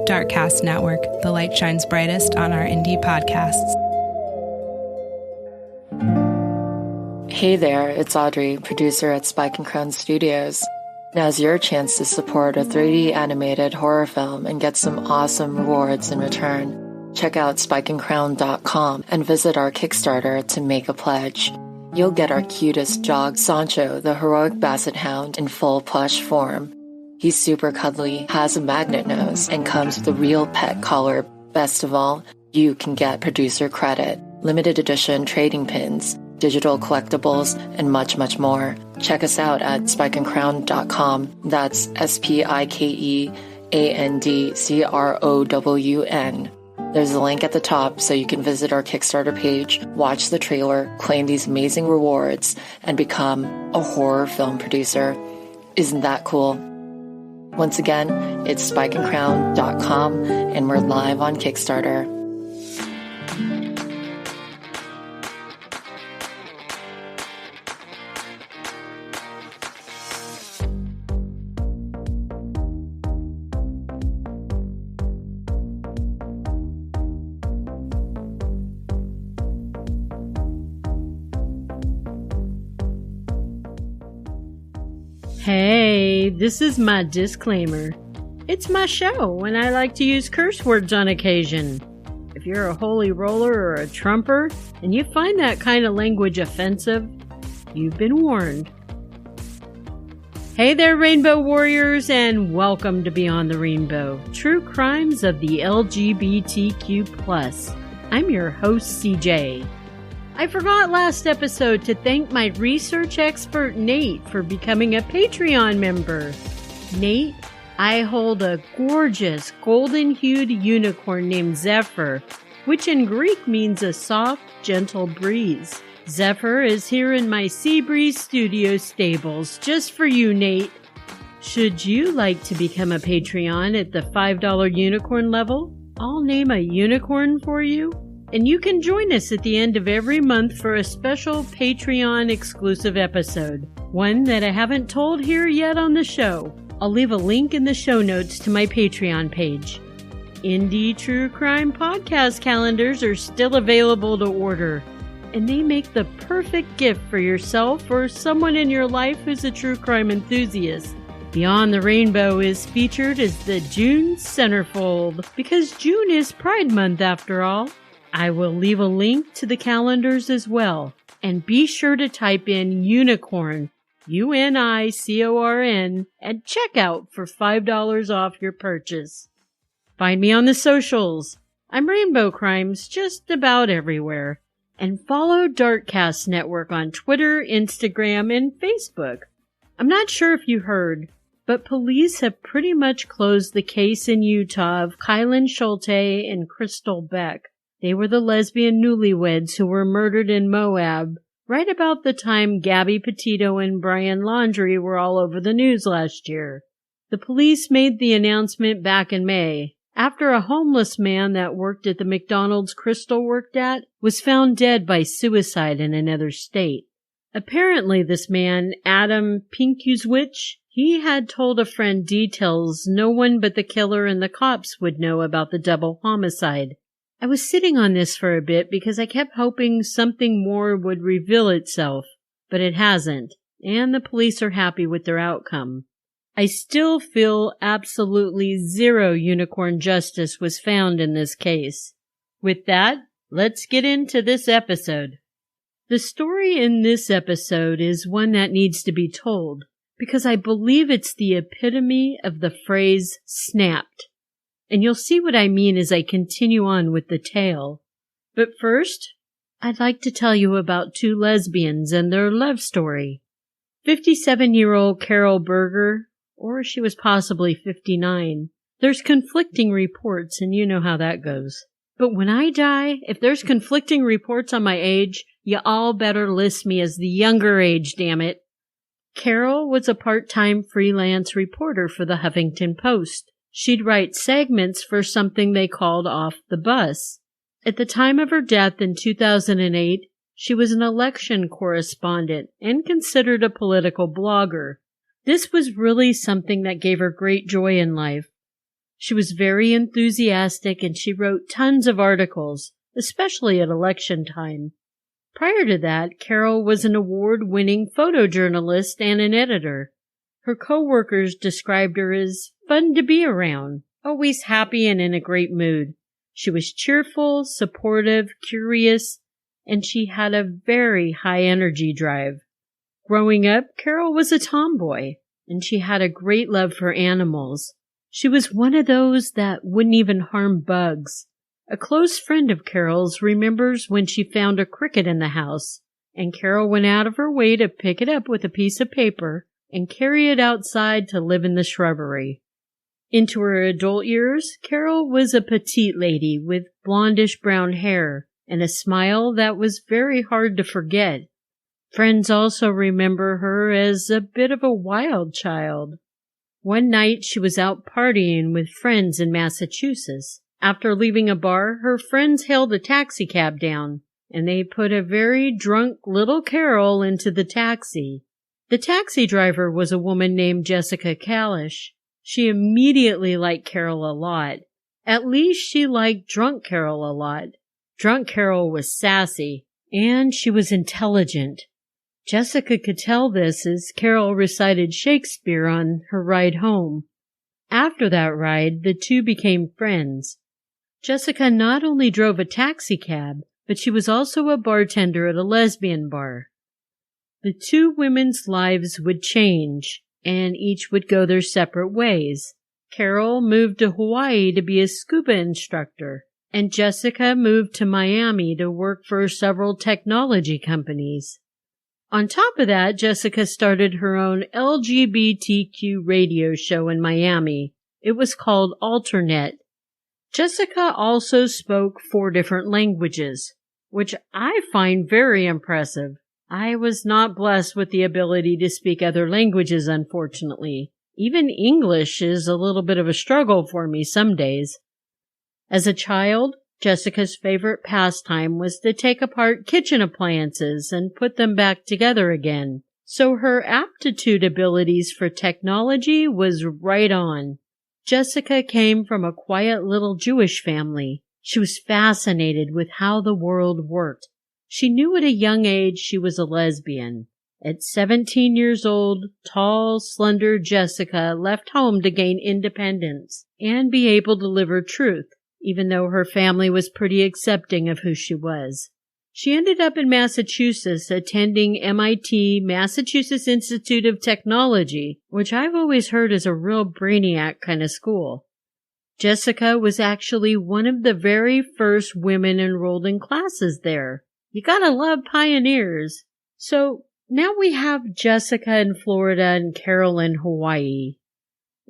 Darkcast Network, the light shines brightest on our indie podcasts. Hey there, it's Audrey, producer at Spike and Crown Studios. Now's your chance to support a 3D animated horror film and get some awesome rewards in return. Check out spikeandcrown.com and visit our Kickstarter to make a pledge. You'll get our cutest dog, Sancho, the heroic basset hound, in full plush form. He's super cuddly, has a magnet nose, and comes with a real pet collar. Best of all, you can get producer credit, limited edition trading pins, digital collectibles, and much, much more. Check us out at spikeandcrown.com. That's SPIKEANDCROWN. There's a link at the top so you can visit our Kickstarter page, watch the trailer, claim these amazing rewards, and become a horror film producer. Isn't that cool? Once again, it's spikeandcrown.com, and we're live on Kickstarter. Hey, this is my disclaimer. It's my show, and I like to use curse words on occasion. If you're a holy roller or a trumper, and you find that kind of language offensive, you've been warned. Hey there, Rainbow Warriors, and welcome to Beyond the Rainbow, True Crimes of the LGBTQ+. I'm your host, CJ. I forgot last episode to thank my research expert, Nate, for becoming a Patreon member. Nate, I hold a gorgeous golden-hued unicorn named Zephyr, which in Greek means a soft, gentle breeze. Zephyr is here in my Seabreeze Studio stables, just for you, Nate. Should you like to become a Patreon at the $5 unicorn level, I'll name a unicorn for you. And you can join us at the end of every month for a special Patreon exclusive episode, one that I haven't told here yet on the show. I'll leave a link in the show notes to my Patreon page. Indie True Crime podcast calendars are still available to order, and they make the perfect gift for yourself or someone in your life who's a true crime enthusiast. Beyond the Rainbow is featured as the June centerfold, because June is Pride Month after all. I will leave a link to the calendars as well. And be sure to type in unicorn, UNICORN, at checkout for $5 off your purchase. Find me on the socials. I'm Rainbow Crimes just about everywhere. And follow Darkcast Network on Twitter, Instagram, and Facebook. I'm not sure if you heard, but police have pretty much closed the case in Utah of Kalish Schulte and Crystal Beck. They were the lesbian newlyweds who were murdered in Moab, right about the time Gabby Petito and Brian Laundrie were all over the news last year. The police made the announcement back in May, after a homeless man that worked at the McDonald's Crystal worked at was found dead by suicide in another state. Apparently this man, Adam Pinkuswich, he had told a friend details no one but the killer and the cops would know about the double homicide. I was sitting on this for a bit because I kept hoping something more would reveal itself, but it hasn't, and the police are happy with their outcome. I still feel absolutely zero unicorn justice was found in this case. With that, let's get into this episode. The story in this episode is one that needs to be told, because I believe it's the epitome of the phrase snapped. And you'll see what I mean as I continue on with the tale. But first, I'd like to tell you about two lesbians and their love story. 57-year-old Carol Berger, or she was possibly 59. There's conflicting reports, and you know how that goes. But when I die, if there's conflicting reports on my age, you all better list me as the younger age, damn it. Carol was a part-time freelance reporter for the Huffington Post. She'd write segments for something they called Off the Bus. At the time of her death in 2008, she was an election correspondent and considered a political blogger. This was really something that gave her great joy in life. She was very enthusiastic and she wrote tons of articles, especially at election time. Prior to that, Carol was an award-winning photojournalist and an editor. Her co-workers described her as fun to be around, always happy and in a great mood. She was cheerful, supportive, curious, and she had a very high energy drive. Growing up, Carol was a tomboy, and she had a great love for animals. She was one of those that wouldn't even harm bugs. A close friend of Carol's remembers when she found a cricket in the house, and Carol went out of her way to pick it up with a piece of paper and carry it outside to live in the shrubbery. Into her adult years, Carol was a petite lady with blondish brown hair and a smile that was very hard to forget. Friends also remember her as a bit of a wild child. One night she was out partying with friends in Massachusetts. After leaving a bar, her friends hailed a taxicab down, and they put a very drunk little Carol into the taxi. The taxi driver was a woman named Jessica Kalish. She immediately liked Carol a lot. At least she liked drunk Carol a lot. Drunk Carol was sassy, and she was intelligent. Jessica could tell this as Carol recited Shakespeare on her ride home. After that ride, the two became friends. Jessica not only drove a taxicab, but she was also a bartender at a lesbian bar. The two women's lives would change, and each would go their separate ways. Carol moved to Hawaii to be a scuba instructor, and Jessica moved to Miami to work for several technology companies. On top of that, Jessica started her own LGBTQ radio show in Miami. It was called Alternet. Jessica also spoke 4 different languages, which I find very impressive. I was not blessed with the ability to speak other languages, unfortunately. Even English is a little bit of a struggle for me some days. As a child, Jessica's favorite pastime was to take apart kitchen appliances and put them back together again. So her aptitude abilities for technology was right on. Jessica came from a quiet little Jewish family. She was fascinated with how the world worked. She knew at a young age she was a lesbian. At 17 years old, tall, slender Jessica left home to gain independence and be able to live her truth, even though her family was pretty accepting of who she was. She ended up in Massachusetts attending MIT, Massachusetts Institute of Technology, which I've always heard is a real brainiac kind of school. Jessica was actually one of the very first women enrolled in classes there. You gotta love pioneers. So now we have Jessica in Florida and Carol in Hawaii.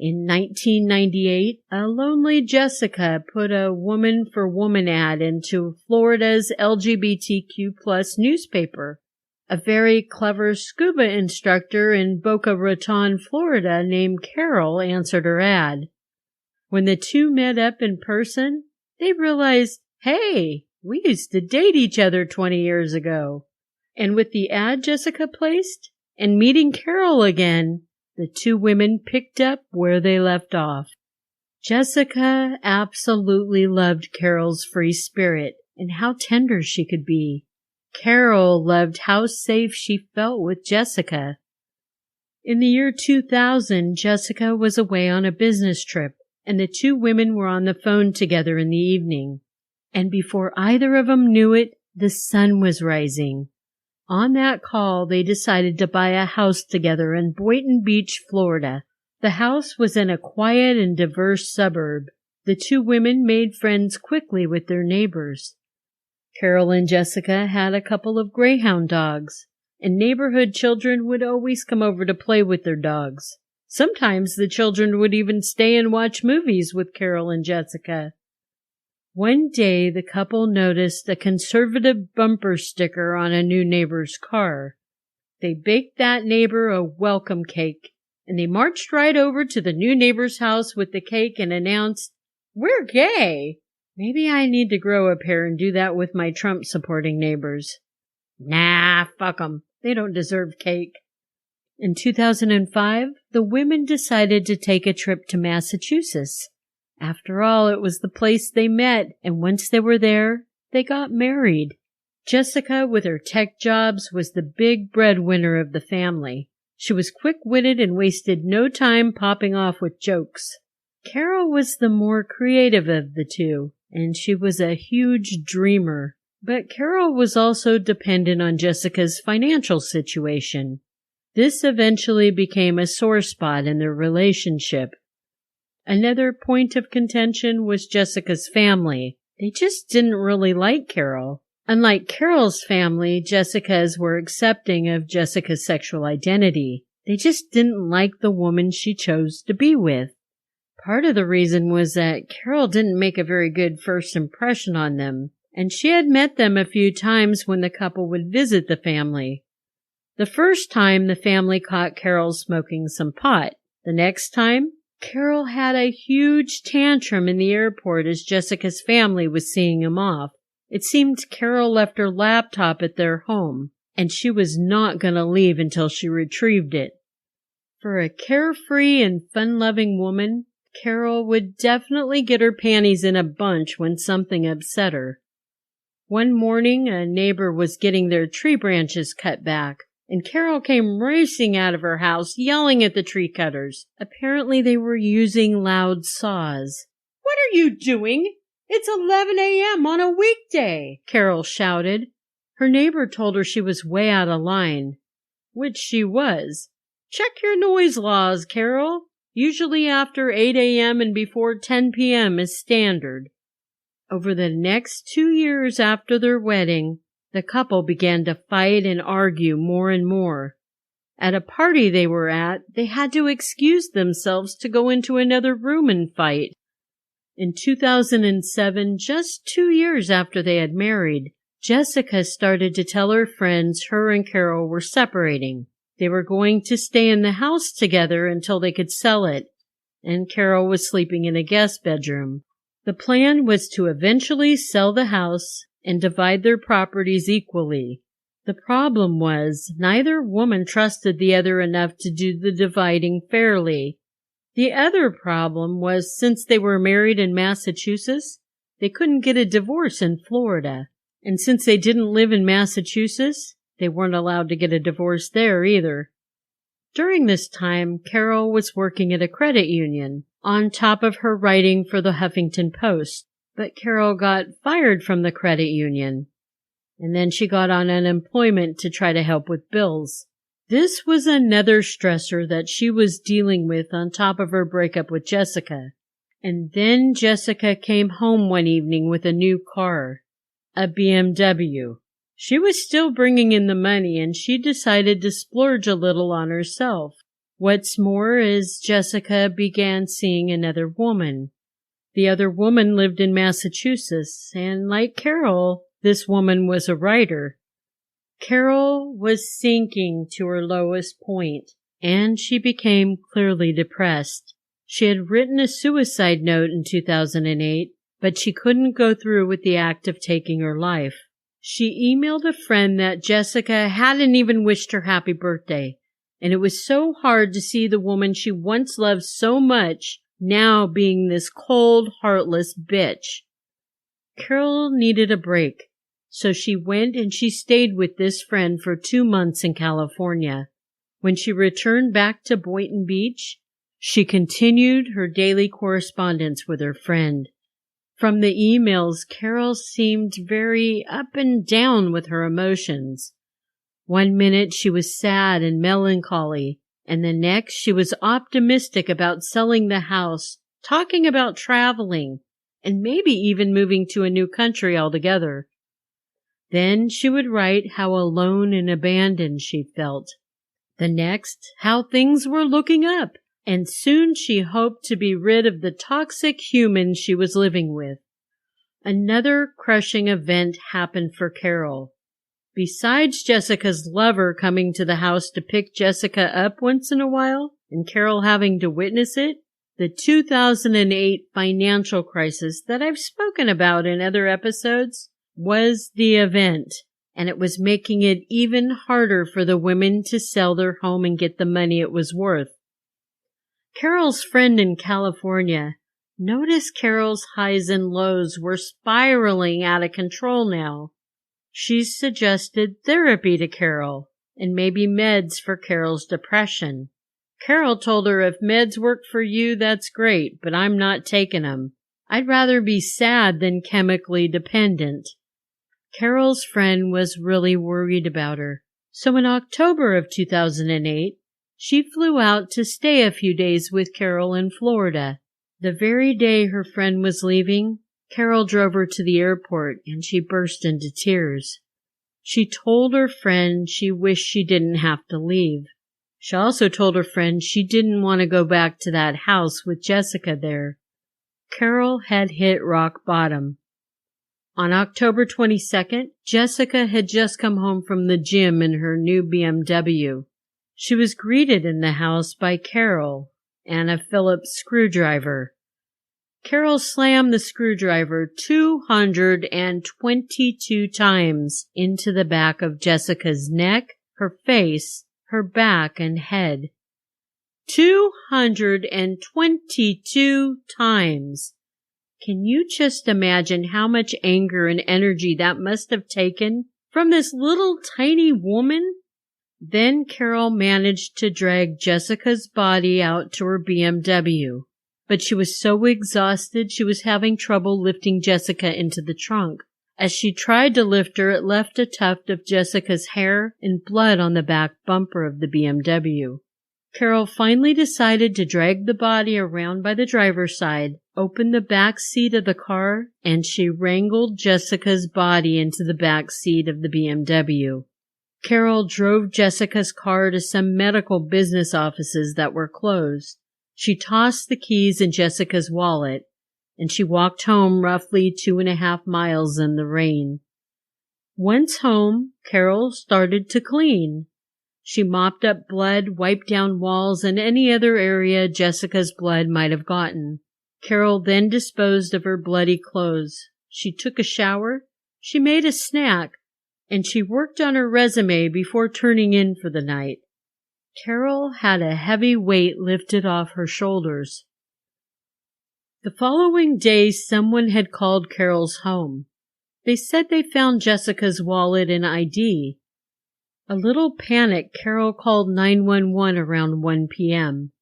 In 1998, a lonely Jessica put a Woman for Woman ad into Florida's LGBTQ+ newspaper. A very clever scuba instructor in Boca Raton, Florida named Carol answered her ad. When the two met up in person, they realized, hey, we used to date each other 20 years ago. And with the ad Jessica placed and meeting Carol again, the two women picked up where they left off. Jessica absolutely loved Carol's free spirit and how tender she could be. Carol loved how safe she felt with Jessica. In the year 2000, Jessica was away on a business trip, and the two women were on the phone together in the evening. And before either of them knew it, the sun was rising. On that call, they decided to buy a house together in Boynton Beach, Florida. The house was in a quiet and diverse suburb. The two women made friends quickly with their neighbors. Carol and Jessica had a couple of greyhound dogs, and neighborhood children would always come over to play with their dogs. Sometimes the children would even stay and watch movies with Carol and Jessica. One day, the couple noticed a conservative bumper sticker on a new neighbor's car. They baked that neighbor a welcome cake, and they marched right over to the new neighbor's house with the cake and announced, "We're gay." Maybe I need to grow a pair and do that with my Trump-supporting neighbors. Nah, fuck 'em. They don't deserve cake. In 2005, the women decided to take a trip to Massachusetts. After all, it was the place they met, and once they were there, they got married. Jessica, with her tech jobs, was the big breadwinner of the family. She was quick-witted and wasted no time popping off with jokes. Carol was the more creative of the two, and she was a huge dreamer. But Carol was also dependent on Jessica's financial situation. This eventually became a sore spot in their relationship. Another point of contention was Jessica's family. They just didn't really like Carol. Unlike Carol's family, Jessica's were accepting of Jessica's sexual identity. They just didn't like the woman she chose to be with. Part of the reason was that Carol didn't make a very good first impression on them, and she had met them a few times when the couple would visit the family. The first time, the family caught Carol smoking some pot. The next time, Carol had a huge tantrum in the airport as Jessica's family was seeing him off. It seemed Carol left her laptop at their home, and she was not going to leave until she retrieved it. For a carefree and fun-loving woman, Carol would definitely get her panties in a bunch when something upset her. One morning, a neighbor was getting their tree branches cut back, and Carol came racing out of her house, yelling at the tree cutters. Apparently they were using loud saws. "What are you doing? It's 11 a.m. on a weekday," Carol shouted. Her neighbor told her she was way out of line, which she was. "Check your noise laws, Carol. Usually after 8 a.m. and before 10 p.m. is standard." Over the next 2 years after their wedding, the couple began to fight and argue more and more. At a party they were at, they had to excuse themselves to go into another room and fight. In 2007, just 2 years after they had married, Jessica started to tell her friends her and Carol were separating. They were going to stay in the house together until they could sell it, and Carol was sleeping in a guest bedroom. The plan was to eventually sell the house and divide their properties equally. The problem was neither woman trusted the other enough to do the dividing fairly. The other problem was, since they were married in Massachusetts, they couldn't get a divorce in Florida. And since they didn't live in Massachusetts, they weren't allowed to get a divorce there either. During this time, Carol was working at a credit union, on top of her writing for the Huffington Post. But Carol got fired from the credit union, and then she got on unemployment to try to help with bills. This was another stressor that she was dealing with on top of her breakup with Jessica. And then Jessica came home one evening with a new car, a BMW. She was still bringing in the money, and she decided to splurge a little on herself. What's more is Jessica began seeing another woman. The other woman lived in Massachusetts, and like Carol, this woman was a writer. Carol was sinking to her lowest point, and she became clearly depressed. She had written a suicide note in 2008, but she couldn't go through with the act of taking her life. She emailed a friend that Jessica hadn't even wished her happy birthday, and it was so hard to see the woman she once loved so much now being this cold, heartless bitch. Carol needed a break. So she went and she stayed with this friend for 2 months in California. When she returned back to Boynton Beach, she continued her daily correspondence with her friend. From the emails, Carol seemed very up and down with her emotions. One minute she was sad and melancholy, and the next she was optimistic about selling the house, talking about traveling, and maybe even moving to a new country altogether. Then she would write how alone and abandoned she felt. The next, how things were looking up, and soon she hoped to be rid of the toxic human she was living with. Another crushing event happened for Carol. Besides Jessica's lover coming to the house to pick Jessica up once in a while, and Carol having to witness it, the 2008 financial crisis that I've spoken about in other episodes was the event, and it was making it even harder for the women to sell their home and get the money it was worth. Carol's friend in California Notice Carol's highs and lows were spiraling out of control now. She suggested therapy to Carol, and maybe meds for Carol's depression. Carol told her, if meds work for you, that's great, but I'm not taking them. I'd rather be sad than chemically dependent. Carol's friend was really worried about her. So in October of 2008, she flew out to stay a few days with Carol in Florida. The very day her friend was leaving, Carol drove her to the airport and she burst into tears. She told her friend she wished she didn't have to leave. She also told her friend she didn't want to go back to that house with Jessica there. Carol had hit rock bottom. On October 22nd, Jessica had just come home from the gym in her new BMW. She was greeted in the house by Carol and a Phillips screwdriver. Carol slammed the screwdriver 222 times into the back of Jessica's neck, her face, her back, and head. 222 times. Can you just imagine how much anger and energy that must have taken from this little tiny woman? Then Carol managed to drag Jessica's body out to her BMW. But she was so exhausted she was having trouble lifting Jessica into the trunk. As she tried to lift her, it left a tuft of Jessica's hair and blood on the back bumper of the BMW. Carol finally decided to drag the body around by the driver's side, open the back seat of the car, and she wrangled Jessica's body into the back seat of the BMW. Carol drove Jessica's car to some medical business offices that were closed. She tossed the keys in Jessica's wallet, and she walked home roughly 2.5 miles in the rain. Once home, Carol started to clean. She mopped up blood, wiped down walls, and any other area Jessica's blood might have gotten. Carol then disposed of her bloody clothes. She took a shower, she made a snack, and she worked on her resume before turning in for the night. Carol had a heavy weight lifted off her shoulders. The following day, someone had called Carol's home. They said they found Jessica's wallet and ID. A little panicked, Carol called 911 around 1 p.m.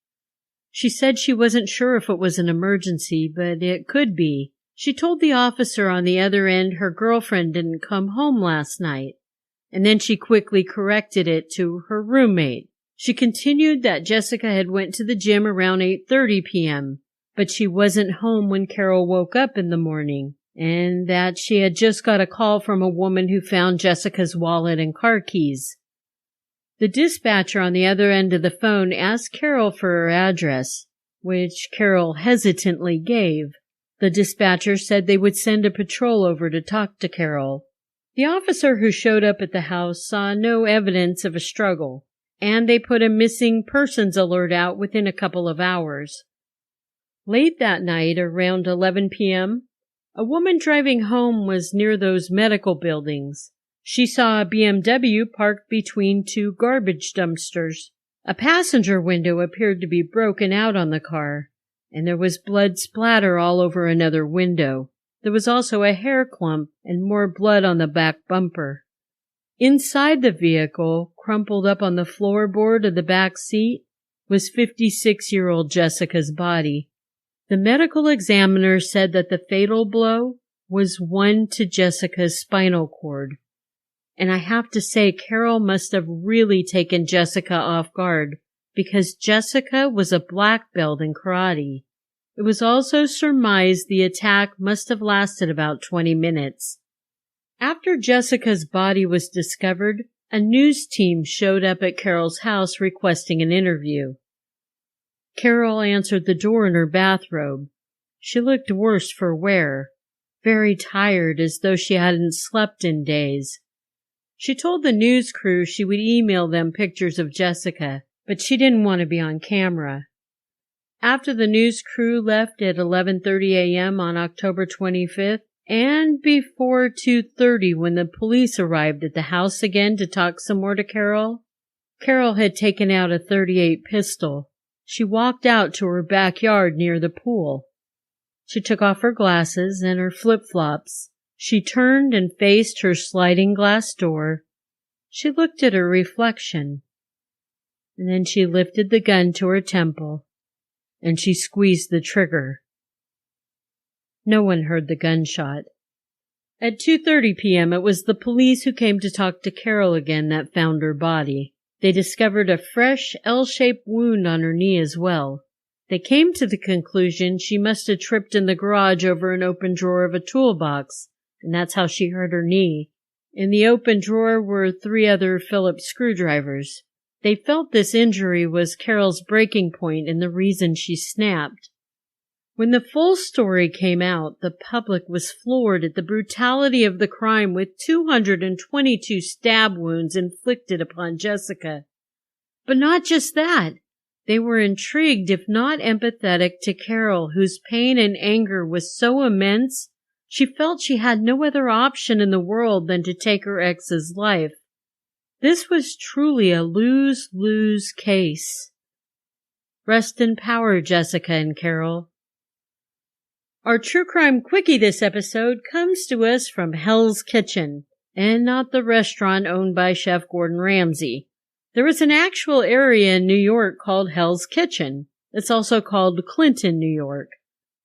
She said she wasn't sure if it was an emergency, but it could be. She told the officer on the other end her girlfriend didn't come home last night, and then she quickly corrected it to her roommate. She continued that Jessica had went to the gym around 8:30 p.m., but she wasn't home when Carol woke up in the morning, and that she had just got a call from a woman who found Jessica's wallet and car keys. The dispatcher on the other end of the phone asked Carol for her address, which Carol hesitantly gave. The dispatcher said they would send a patrol over to talk to Carol. The officer who showed up at the house saw no evidence of a struggle, and they put a missing persons alert out within a couple of hours. Late that night, around 11 p.m., a woman driving home was near those medical buildings. She saw a BMW parked between two garbage dumpsters. A passenger window appeared to be broken out on the car, and there was blood splatter all over another window. There was also a hair clump and more blood on the back bumper. Inside the vehicle, crumpled up on the floorboard of the back seat, was 56-year-old Jessica's body. The medical examiner said that the fatal blow was one to Jessica's spinal cord. And I have to say, Carol must have really taken Jessica off guard, because Jessica was a black belt in karate. It was also surmised the attack must have lasted about 20 minutes. After Jessica's body was discovered, a news team showed up at Carol's house requesting an interview. Carol answered the door in her bathrobe. She looked worse for wear, very tired, as though she hadn't slept in days. She told the news crew she would email them pictures of Jessica, but she didn't want to be on camera. After the news crew left at 11:30 a.m. on October 25th, and before 2:30 when the police arrived at the house again to talk some more to Carol, Carol had taken out a .38 pistol. She walked out to her backyard near the pool. She took off her glasses and her flip-flops. She turned and faced her sliding glass door. She looked at her reflection. And then she lifted the gun to her temple, and she squeezed the trigger. No one heard the gunshot. At 2:30 p.m., it was the police who came to talk to Carol again that found her body. They discovered a fresh L-shaped wound on her knee as well. They came to the conclusion she must have tripped in the garage over an open drawer of a toolbox, and that's how she hurt her knee. In the open drawer were 3 other Phillips screwdrivers. They felt this injury was Carol's breaking point and the reason she snapped. When the full story came out, the public was floored at the brutality of the crime with 222 stab wounds inflicted upon Jessica. But not just that. They were intrigued, if not empathetic, to Carol, whose pain and anger was so immense, she felt she had no other option in the world than to take her ex's life. This was truly a lose-lose case. Rest in power, Jessica and Carol. Our true crime quickie this episode comes to us from Hell's Kitchen, and not the restaurant owned by Chef Gordon Ramsay. There is an actual area in New York called Hell's Kitchen. It's also called Clinton, New York.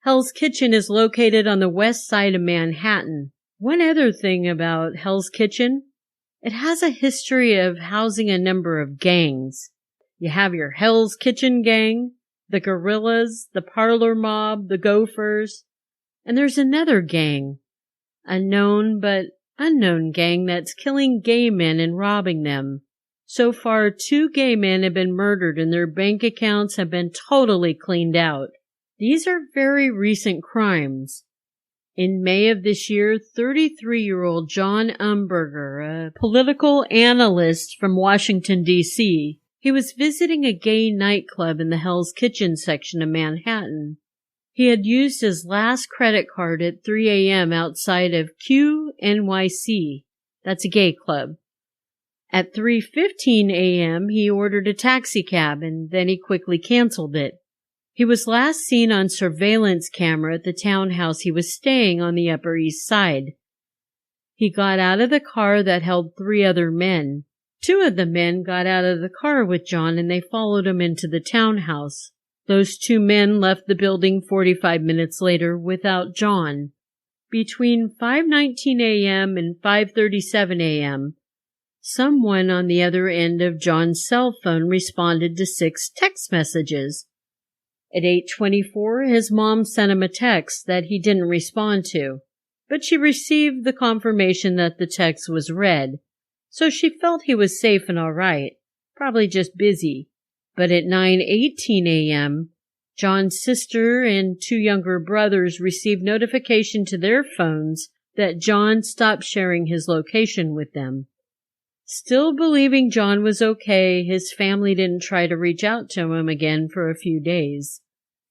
Hell's Kitchen is located on the west side of Manhattan. One other thing about Hell's Kitchen, it has a history of housing a number of gangs. You have your Hell's Kitchen gang, the Gorillas, the Parlor Mob, the Gophers, and there's another gang, a known but unknown gang that's killing gay men and robbing them. So far, 2 gay men have been murdered and their bank accounts have been totally cleaned out. These are very recent crimes. In May of this year, 33-year-old John Berger, a political analyst from Washington, D.C., he was visiting a gay nightclub in the Hell's Kitchen section of Manhattan. He had used his last credit card at 3 a.m. outside of QNYC. That's a gay club. At 3:15 a.m., he ordered a taxi cab and then he quickly canceled it. He was last seen on surveillance camera at the townhouse he was staying on the Upper East Side. He got out of the car that held 3 other men. 2 of the men got out of the car with John and they followed him into the townhouse. Those 2 men left the building 45 minutes later without John. Between 5:19 a.m. and 5:37 a.m., someone on the other end of John's cell phone responded to 6 text messages. At 8:24, his mom sent him a text that he didn't respond to, but she received the confirmation that the text was read, so she felt he was safe and all right, probably just busy. But at 9:18 a.m., John's sister and 2 younger brothers received notification to their phones that John stopped sharing his location with them. Still believing John was okay, his family didn't try to reach out to him again for a few days.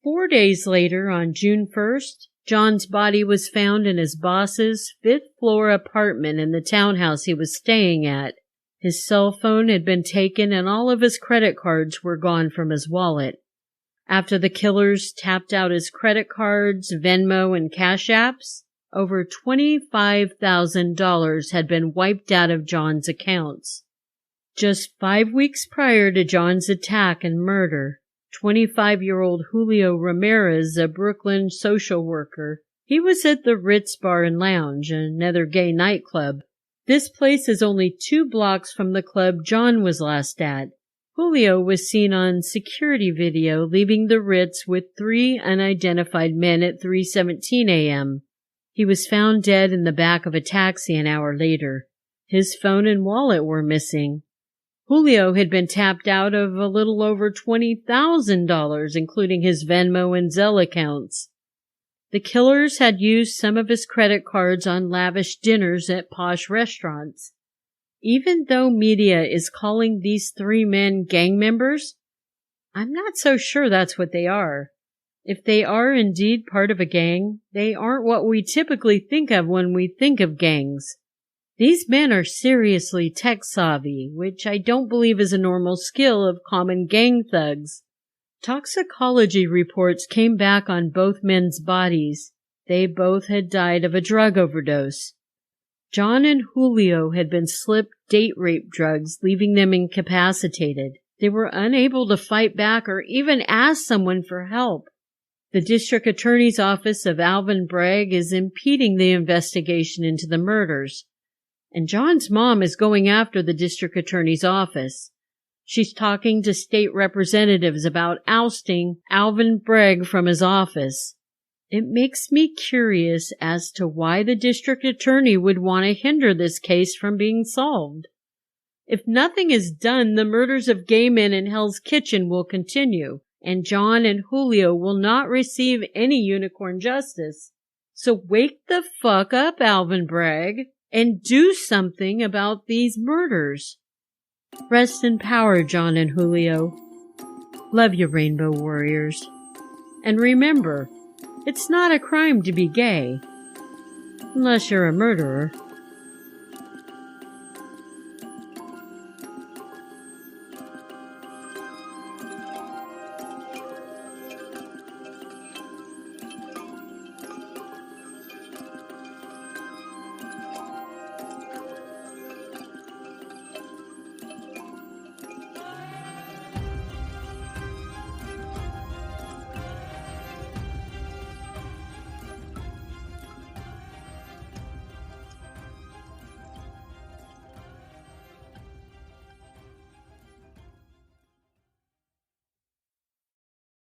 4 days later, on June 1st, John's body was found in his boss's 5th-floor apartment in the townhouse he was staying at. His cell phone had been taken and all of his credit cards were gone from his wallet. After the killers tapped out his credit cards, Venmo, and Cash Apps, over $25,000 had been wiped out of John's accounts. Just 5 weeks prior to John's attack and murder, 25-year-old Julio Ramirez, a Brooklyn social worker, he was at the Ritz Bar and Lounge, another gay nightclub. This place is only 2 blocks from the club John was last at. Julio was seen on security video leaving the Ritz with 3 unidentified men at 3:17 a.m. He was found dead in the back of a taxi an hour later. His phone and wallet were missing. Julio had been tapped out of a little over $20,000, including his Venmo and Zelle accounts. The killers had used some of his credit cards on lavish dinners at posh restaurants. Even though media is calling these 3 men gang members, I'm not so sure that's what they are. If they are indeed part of a gang, they aren't what we typically think of when we think of gangs. These men are seriously tech-savvy, which I don't believe is a normal skill of common gang thugs. Toxicology reports came back on both men's bodies. They both had died of a drug overdose. John and Julio had been slipped date rape drugs, leaving them incapacitated. They were unable to fight back or even ask someone for help. The district attorney's office of Alvin Bragg is impeding the investigation into the murders. And John's mom is going after the district attorney's office. She's talking to state representatives about ousting Alvin Bragg from his office. It makes me curious as to why the district attorney would want to hinder this case from being solved. If nothing is done, the murders of gay men in Hell's Kitchen will continue, and John and Julio will not receive any unicorn justice. So wake the fuck up, Alvin Bragg, and do something about these murders. Rest in power, John and Julio. Love you, Rainbow Warriors. And remember, it's not a crime to be gay, unless you're a murderer.